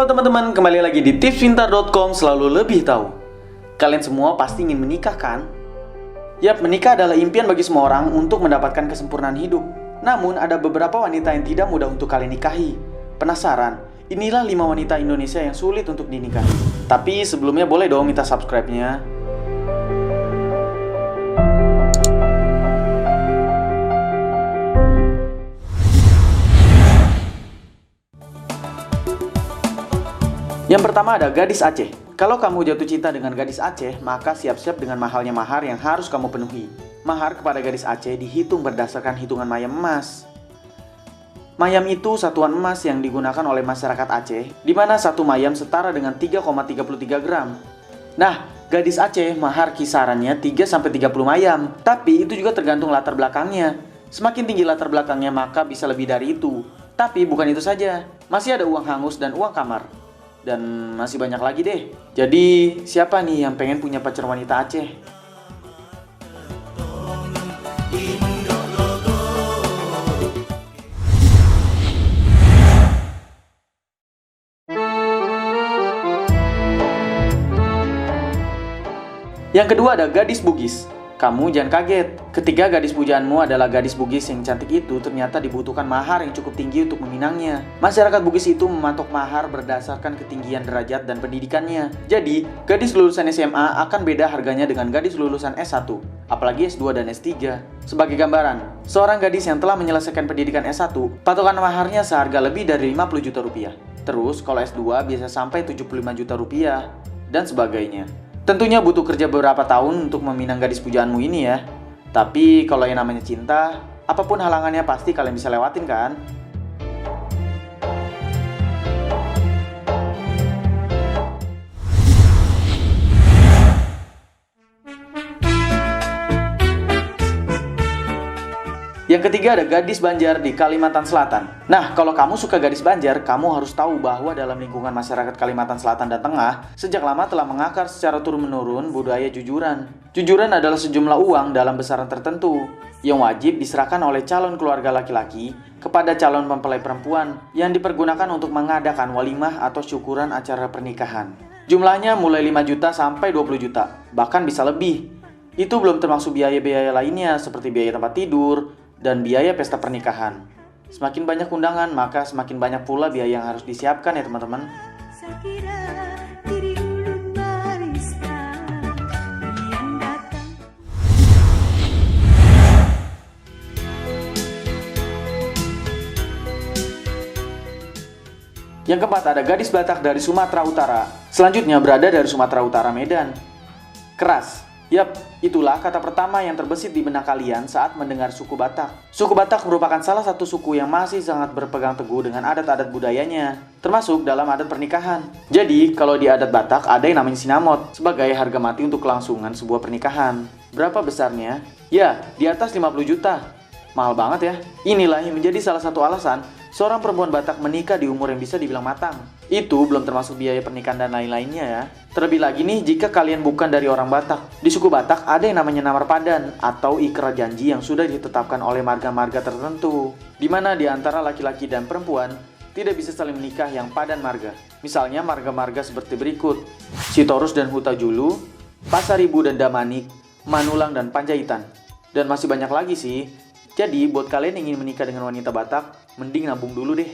Halo teman-teman, kembali lagi di tipspintar.com, selalu lebih tahu. Kalian semua pasti ingin menikah kan? Yap, menikah adalah impian bagi semua orang untuk mendapatkan kesempurnaan hidup. Namun ada beberapa wanita yang tidak mudah untuk kalian nikahi. Penasaran? Inilah 5 wanita Indonesia yang sulit untuk dinikahi. Tapi sebelumnya boleh dong minta subscribe-nya. Yang pertama ada gadis Aceh. Kalau kamu jatuh cinta dengan gadis Aceh, maka siap-siap dengan mahalnya mahar yang harus kamu penuhi. Mahar kepada gadis Aceh dihitung berdasarkan hitungan mayam emas. Mayam itu satuan emas yang digunakan oleh masyarakat Aceh, di mana satu mayam setara dengan 3,33 gram. Nah, gadis Aceh mahar kisarannya 3-30 mayam, tapi itu juga tergantung latar belakangnya. Semakin tinggi latar belakangnya maka bisa lebih dari itu. Tapi bukan itu saja, masih ada uang hangus dan uang kamar. Dan masih banyak lagi deh. Jadi siapa nih yang pengen punya pacar wanita Aceh? Yang kedua ada gadis Bugis. Kamu jangan kaget, ketika gadis pujaanmu adalah gadis Bugis yang cantik itu, ternyata dibutuhkan mahar yang cukup tinggi untuk meminangnya. Masyarakat Bugis itu mematok mahar berdasarkan ketinggian derajat dan pendidikannya. Jadi, gadis lulusan SMA akan beda harganya dengan gadis lulusan S1, apalagi S2 dan S3. Sebagai gambaran, seorang gadis yang telah menyelesaikan pendidikan S1, patokan maharnya seharga lebih dari 50 juta rupiah. Terus, kalau S2 bisa sampai 75 juta rupiah, dan sebagainya. Tentunya butuh kerja beberapa tahun untuk meminang gadis pujaanmu ini ya. Tapi kalau yang namanya cinta, apapun halangannya pasti kalian bisa lewatin kan? Yang ketiga ada gadis Banjar di Kalimantan Selatan. Nah, kalau kamu suka gadis Banjar, kamu harus tahu bahwa dalam lingkungan masyarakat Kalimantan Selatan dan Tengah, sejak lama telah mengakar secara turun-menurun budaya jujuran. Jujuran adalah sejumlah uang dalam besaran tertentu yang wajib diserahkan oleh calon keluarga laki-laki kepada calon mempelai perempuan yang dipergunakan untuk mengadakan walimah atau syukuran acara pernikahan. Jumlahnya mulai 5 juta sampai 20 juta, bahkan bisa lebih. Itu belum termasuk biaya-biaya lainnya seperti biaya tempat tidur dan biaya pesta pernikahan. Semakin banyak undangan, maka semakin banyak pula biaya yang harus disiapkan ya teman-teman. Yang keempat ada gadis Batak dari Sumatera Utara. Selanjutnya berada dari Sumatera Utara, Medan. Keras. Yap, itulah kata pertama yang terbesit di benak kalian saat mendengar suku Batak. Suku Batak merupakan salah satu suku yang masih sangat berpegang teguh dengan adat-adat budayanya, termasuk dalam adat pernikahan. Jadi, kalau di adat Batak ada yang namanya sinamot, sebagai harga mati untuk kelangsungan sebuah pernikahan. Berapa besarnya? Ya, di atas 50 juta. Mahal banget ya. Inilah yang menjadi salah satu alasan seorang perempuan Batak menikah di umur yang bisa dibilang matang. Itu belum termasuk biaya pernikahan dan lain-lainnya ya. Terlebih lagi nih jika kalian bukan dari orang Batak. Di suku Batak ada yang namanya namar padan atau ikrar janji yang sudah ditetapkan oleh marga-marga tertentu, di mana di antara laki-laki dan perempuan tidak bisa saling menikah yang padan marga. Misalnya marga-marga seperti berikut: Sitorus dan Hutajulu, Pasaribu dan Damanik, Manulang dan Panjaitan. Dan masih banyak lagi sih. Jadi buat kalian yang ingin menikah dengan wanita Batak, mending nabung dulu deh.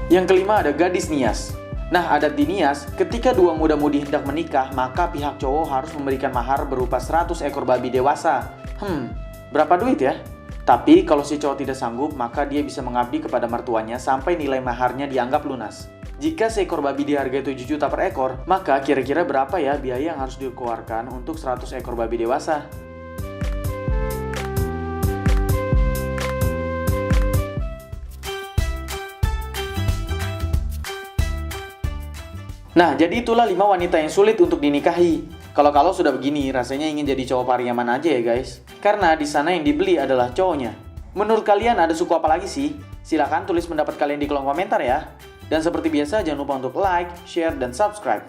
Yang kelima ada gadis Nias. Nah, adat di Nias, ketika dua muda-mudi hendak menikah, maka pihak cowok harus memberikan mahar berupa 100 ekor babi dewasa. Berapa duit ya? Tapi kalau si cowok tidak sanggup, maka dia bisa mengabdi kepada mertuanya sampai nilai maharnya dianggap lunas. Jika seekor babi dihargai 7 juta per ekor, maka kira-kira berapa ya biaya yang harus dikeluarkan untuk 100 ekor babi dewasa? Nah, jadi itulah 5 wanita yang sulit untuk dinikahi. Kalau sudah begini, rasanya ingin jadi cowok Pariaman aja ya guys. Karena di sana yang dibeli adalah cowoknya. Menurut kalian ada suku apa lagi sih? Silahkan tulis pendapat kalian di kolom komentar ya. Dan seperti biasa jangan lupa untuk like, share, dan subscribe.